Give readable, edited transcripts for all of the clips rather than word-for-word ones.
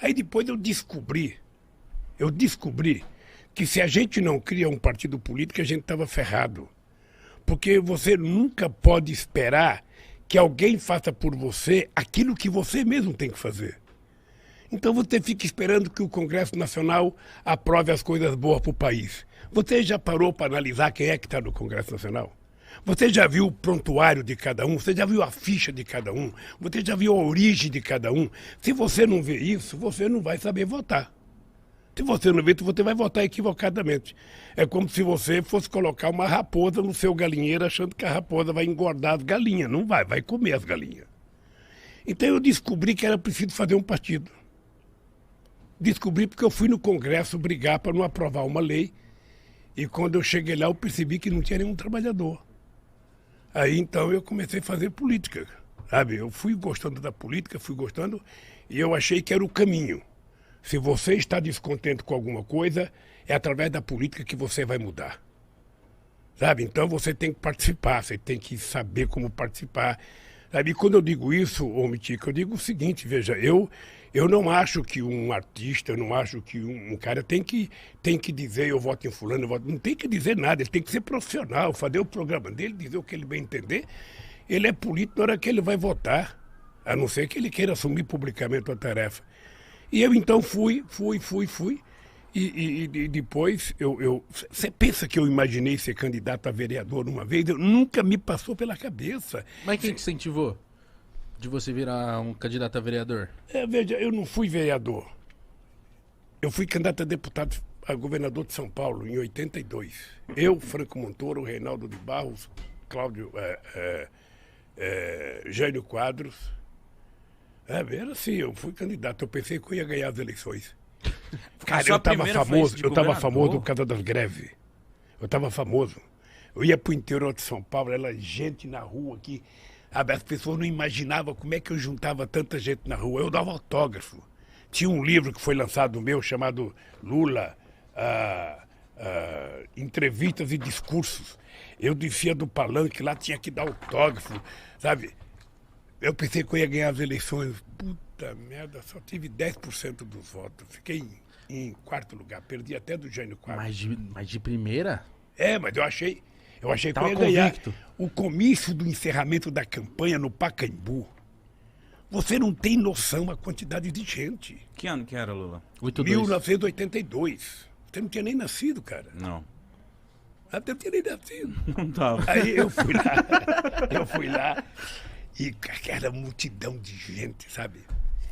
Aí depois eu descobri que se a gente não cria um partido político, a gente estava ferrado. Porque você nunca pode esperar que alguém faça por você aquilo que você mesmo tem que fazer. Então você fica esperando que o Congresso Nacional aprove as coisas boas para o país. Você já parou para analisar quem é que está no Congresso Nacional? Você já viu o prontuário de cada um? Você já viu a ficha de cada um? Você já viu a origem de cada um? Se você não vê isso, você não vai saber votar. Se você não vê, você vai votar equivocadamente. É como se você fosse colocar uma raposa no seu galinheiro achando que a raposa vai engordar as galinhas. Não vai, vai comer as galinhas. Então eu descobri que era preciso fazer um partido. Descobri porque eu fui no Congresso brigar para não aprovar uma lei. E quando eu cheguei lá, eu percebi que não tinha nenhum trabalhador. Aí então eu comecei a fazer política, sabe? Eu fui gostando da política, fui gostando, e eu achei que era o caminho. Se você está descontente com alguma coisa, é através da política que você vai mudar. Sabe? Então você tem que participar, você tem que saber como participar. Sabe? E quando eu digo isso, ô Mitica, eu digo o seguinte, veja, eu não acho que um artista, eu não acho que um cara tem que dizer eu voto em fulano, eu voto... não tem que dizer nada, ele tem que ser profissional, fazer o programa dele, dizer o que ele bem entender. Ele é político na hora que ele vai votar, a não ser que ele queira assumir publicamente a tarefa. E eu então fui, e depois você pensa que eu imaginei ser candidato a vereador uma vez? Nunca me passou pela cabeça. Mas quem te incentivou de você virar um candidato a vereador? Veja, eu não fui vereador. Eu fui candidato a deputado a governador de São Paulo em 82. Eu, Franco Montoro, Reinaldo de Barros, Cláudio, Jânio Quadros. Era assim, eu fui candidato. Eu pensei que eu ia ganhar as eleições. Cara, eu estava famoso por causa das greves. Eu estava famoso. Eu ia pro interior de São Paulo, era gente na rua aqui. As pessoas não imaginavam como é que eu juntava tanta gente na rua. Eu dava autógrafo. Tinha um livro que foi lançado meu chamado Lula, Entrevistas e Discursos. Eu descia do palanque, lá tinha que dar autógrafo, sabe? Eu pensei que eu ia ganhar as eleições. Puta merda, só tive 10% dos votos. Fiquei em quarto lugar, perdi até do Jânio Quadros. Mas de primeira? Mas eu achei que eu ia Tava ganhar. convicto. O comício do encerramento da campanha no Pacaembu. Você não tem noção da quantidade de gente. Que ano que era, Lula? 82. 1982. Você não tinha nem nascido, cara. Não. Até não tinha nem nascido. Não tava. Aí eu fui lá e aquela multidão de gente, sabe?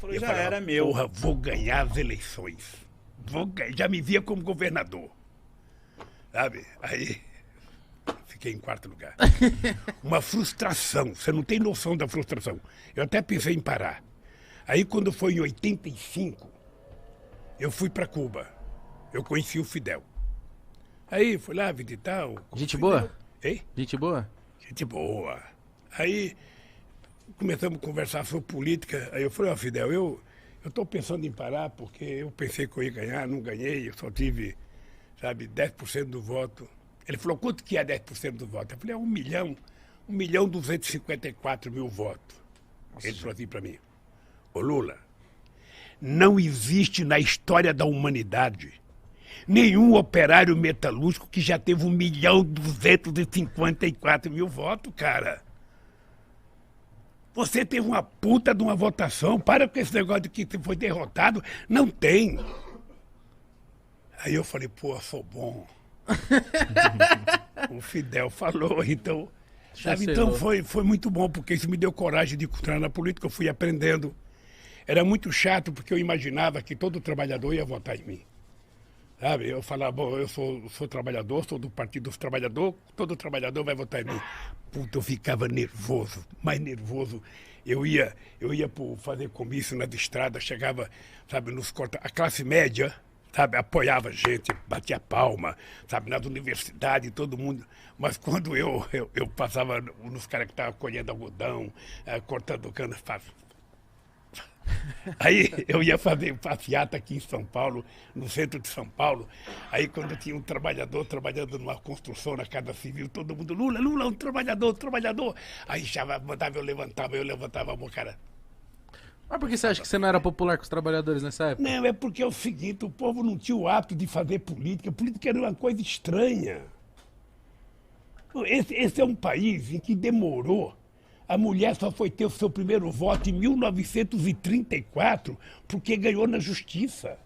Falou, Eu já falava, era meu. Porra, vou ganhar as eleições. Já me via como governador. Sabe? Aí fiquei em quarto lugar. Uma frustração. Você não tem noção da frustração. Eu até pensei em parar. Aí quando foi em 85, eu fui para Cuba. Eu conheci o Fidel. Aí fui lá visitar o Gente Fidel. boa? Hein? Gente boa? Gente boa. Aí começamos a conversar sobre política. Aí eu falei, Fidel, eu estou pensando em parar porque eu pensei que eu ia ganhar, não ganhei, eu só tive, sabe, 10% do voto. Ele falou, quanto que é 10% do voto? Eu falei, 1.254.000 votos. Ele falou assim para mim, ô Lula, não existe na história da humanidade nenhum operário metalúrgico que já teve 1.254.000 votos, cara. Você teve uma puta de uma votação, para com esse negócio de que você foi derrotado. Não tem. Aí eu falei, pô, sou bom. O Fidel falou, então... Sabe, então foi muito bom, porque isso me deu coragem de entrar na política, eu fui aprendendo. Era muito chato, porque eu imaginava que todo trabalhador ia votar em mim. Sabe, eu falava, bom, eu sou trabalhador, sou do Partido dos Trabalhadores, todo trabalhador vai votar em mim. Puta, eu ficava nervoso, mais nervoso. Eu ia fazer comício nas estradas, chegava, sabe, nos corta... A classe média, sabe, apoiava a gente, batia palma, sabe, nas universidades, todo mundo. Mas quando eu passava nos caras que estavam colhendo algodão, cortando cana, aí eu ia fazer passeata aqui em São Paulo, no centro de São Paulo. Aí quando tinha um trabalhador trabalhando numa construção na Casa Civil, todo mundo, Lula, um trabalhador. Aí já mandava, eu levantava a mão, cara. Mas por que você acha que você não era popular com os trabalhadores nessa época? Não, é porque é o seguinte, o povo não tinha o hábito de fazer política. Política era uma coisa estranha. Esse é um país em que demorou. A mulher só foi ter o seu primeiro voto em 1934 porque ganhou na justiça.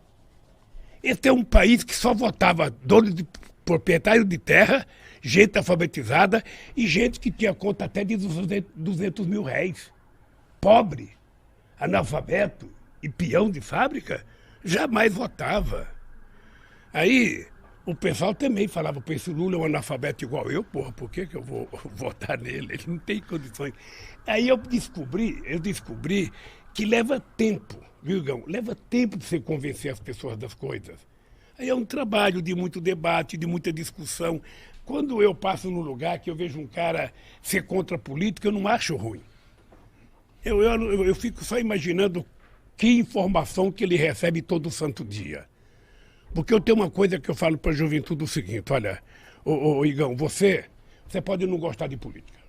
Esse é um país que só votava dono de proprietário de terra, gente alfabetizada e gente que tinha conta até de 200 mil réis. Pobre, analfabeto e peão de fábrica jamais votava. Aí o pessoal também falava, pô, esse Lula é um analfabeto igual eu, porra, por que eu vou votar nele? Ele não tem condições. Aí eu descobri que leva tempo, viu, Igão? Leva tempo de você convencer as pessoas das coisas. Aí é um trabalho de muito debate, de muita discussão. Quando eu passo num lugar que eu vejo um cara ser contra a política, eu não acho ruim. Eu fico só imaginando que informação que ele recebe todo santo dia. Porque eu tenho uma coisa que eu falo para a juventude o seguinte, olha, ô Igão, você pode não gostar de política.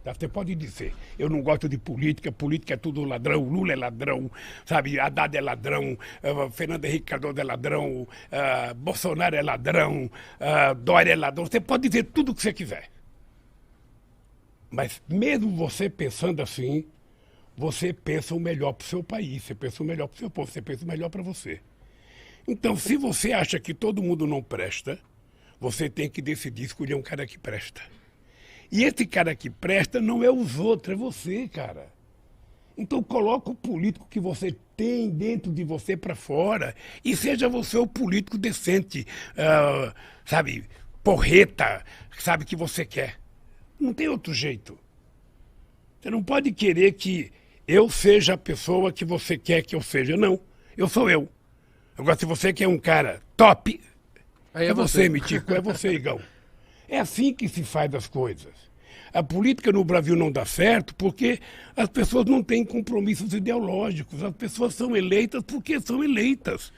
Tá? Você pode dizer, eu não gosto de política, política é tudo ladrão, Lula é ladrão, sabe, Haddad é ladrão, Fernando Henrique Cardoso é ladrão, Bolsonaro é ladrão, Dória é ladrão. Você pode dizer tudo o que você quiser. Mas mesmo você pensando assim, você pensa o melhor para o seu país, você pensa o melhor para o seu povo, você pensa o melhor para você. Então, se você acha que todo mundo não presta, você tem que decidir escolher um cara que presta. E esse cara que presta não é os outros, é você, cara. Então, coloca o político que você tem dentro de você para fora e seja você o político decente, sabe, porreta, sabe, que você quer. Não tem outro jeito. Você não pode querer que eu seja a pessoa que você quer que eu seja. Não, eu sou eu. Agora, se você quer um cara top, Aí é você, Mitico, é você, Igão. É assim que se faz as coisas. A política no Brasil não dá certo porque as pessoas não têm compromissos ideológicos. As pessoas são eleitas porque são eleitas.